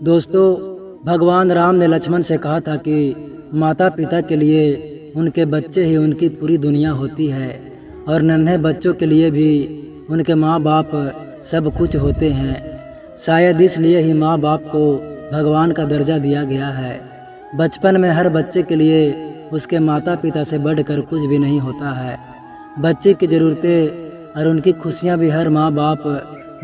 दोस्तों, भगवान राम ने लक्ष्मण से कहा था कि माता पिता के लिए उनके बच्चे ही उनकी पूरी दुनिया होती है और नन्हे बच्चों के लिए भी उनके माँ बाप सब कुछ होते हैं। शायद इसलिए ही माँ बाप को भगवान का दर्जा दिया गया है। बचपन में हर बच्चे के लिए उसके माता पिता से बढ़कर कुछ भी नहीं होता है। बच्चे की ज़रूरतें और उनकी खुशियाँ भी हर माँ बाप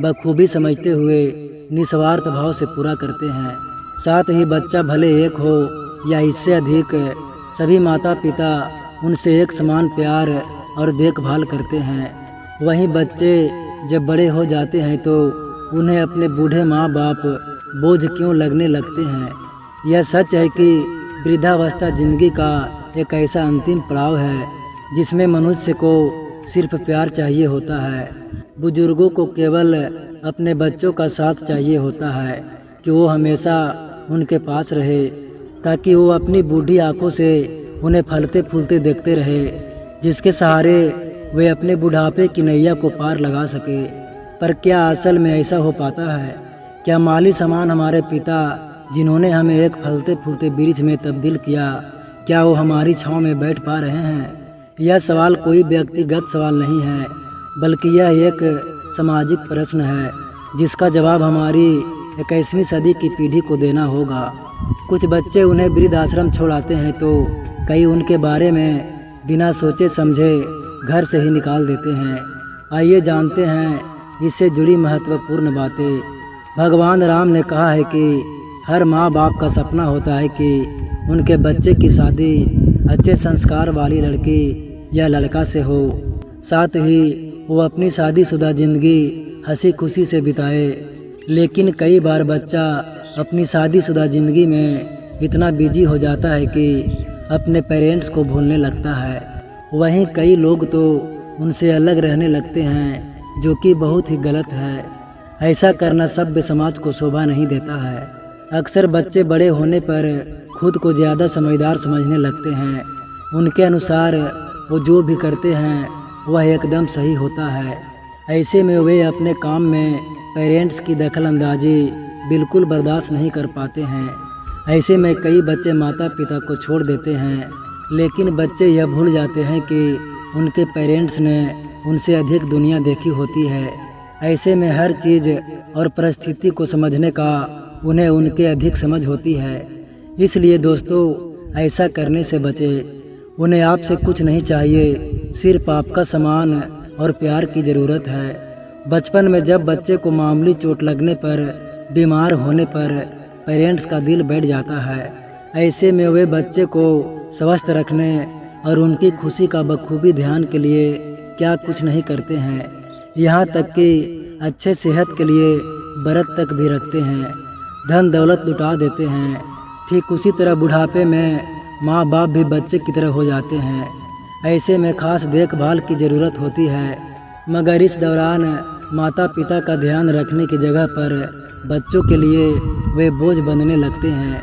बखूबी समझते हुए निस्वार्थ भाव से पूरा करते हैं। साथ ही बच्चा भले एक हो या इससे अधिक, सभी माता पिता उनसे एक समान प्यार और देखभाल करते हैं। वहीं बच्चे जब बड़े हो जाते हैं तो उन्हें अपने बूढ़े माँ बाप बोझ क्यों लगने लगते हैं। यह सच है कि वृद्धावस्था जिंदगी का एक ऐसा अंतिम पड़ाव है जिसमें मनुष्य को सिर्फ प्यार चाहिए होता है। बुजुर्गों को केवल अपने बच्चों का साथ चाहिए होता है कि वो हमेशा उनके पास रहे, ताकि वो अपनी बूढ़ी आंखों से उन्हें फलते फूलते देखते रहे, जिसके सहारे वे अपने बुढ़ापे की नैया को पार लगा सके। पर क्या असल में ऐसा हो पाता है? क्या माली समान हमारे पिता जिन्होंने हमें एक फलते फूलते वृक्ष में तब्दील किया, क्या वो हमारी छांव में बैठ पा रहे हैं? यह सवाल कोई व्यक्तिगत सवाल नहीं है, बल्कि यह एक सामाजिक प्रश्न है जिसका जवाब हमारी 21वीं सदी की पीढ़ी को देना होगा। कुछ बच्चे उन्हें वृद्ध आश्रम छोड़ आते हैं तो कई उनके बारे में बिना सोचे समझे घर से ही निकाल देते हैं। आइए जानते हैं इससे जुड़ी महत्वपूर्ण बातें। भगवान राम ने कहा है कि हर माँ बाप का सपना होता है कि उनके बच्चे की शादी अच्छे संस्कार वाली लड़की या लड़का से हो, साथ ही वो अपनी शादीशुदा ज़िंदगी हंसी खुशी से बिताए। लेकिन कई बार बच्चा अपनी शादीशुदा ज़िंदगी में इतना बिजी हो जाता है कि अपने पेरेंट्स को भूलने लगता है। वहीं कई लोग तो उनसे अलग रहने लगते हैं, जो कि बहुत ही गलत है। ऐसा करना सभ्य समाज को शोभा नहीं देता है। अक्सर बच्चे बड़े होने पर खुद को ज़्यादा समझदार समझने लगते हैं। उनके अनुसार वो जो भी करते हैं वह एकदम सही होता है। ऐसे में वे अपने काम में पेरेंट्स की दखल अंदाजी बिल्कुल बर्दाश्त नहीं कर पाते हैं। ऐसे में कई बच्चे माता पिता को छोड़ देते हैं, लेकिन बच्चे यह भूल जाते हैं कि उनके पेरेंट्स ने उनसे अधिक दुनिया देखी होती है। ऐसे में हर चीज़ और परिस्थिति को समझने का उन्हें उनके अधिक समझ होती है। इसलिए दोस्तों, ऐसा करने से बचें। उन्हें आपसे कुछ नहीं चाहिए, सिर्फ आपका सम्मान और प्यार की ज़रूरत है। बचपन में जब बच्चे को मामूली चोट लगने पर, बीमार होने पर पेरेंट्स का दिल बैठ जाता है। ऐसे में वे बच्चे को स्वस्थ रखने और उनकी खुशी का बखूबी ध्यान के लिए क्या कुछ नहीं करते हैं, यहाँ तक कि अच्छे सेहत के लिए व्रत तक भी रखते हैं, धन दौलत लुटा देते हैं। ठीक उसी तरह बुढ़ापे में माँ बाप भी बच्चे की तरह हो जाते हैं। ऐसे में खास देखभाल की ज़रूरत होती है, मगर इस दौरान माता पिता का ध्यान रखने की जगह पर बच्चों के लिए वे बोझ बनने लगते हैं।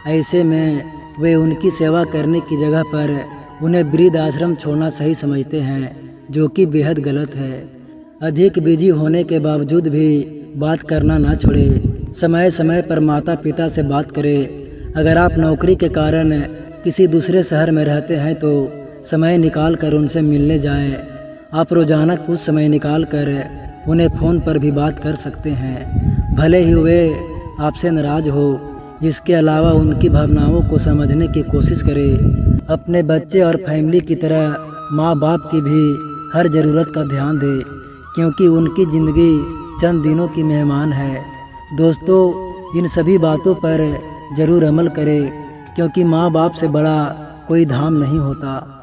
ऐसे में वे उनकी सेवा करने की जगह पर उन्हें वृद्ध आश्रम छोड़ना सही समझते हैं, जो कि बेहद गलत है। अधिक बिजी होने के बावजूद भी बात करना ना छोड़े। समय समय पर माता पिता से बात करें। अगर आप नौकरी के कारण किसी दूसरे शहर में रहते हैं तो समय निकाल कर उनसे मिलने जाएं। आप रोज़ाना कुछ समय निकाल कर उन्हें फ़ोन पर भी बात कर सकते हैं, भले ही वे आपसे नाराज़ हो। इसके अलावा उनकी भावनाओं को समझने की कोशिश करें। अपने बच्चे और फैमिली की तरह माँ बाप की भी हर ज़रूरत का ध्यान दें, क्योंकि उनकी ज़िंदगी चंद दिनों की मेहमान है। दोस्तों, इन सभी बातों पर ज़रूर अमल करें, क्योंकि माँ बाप से बड़ा कोई धाम नहीं होता।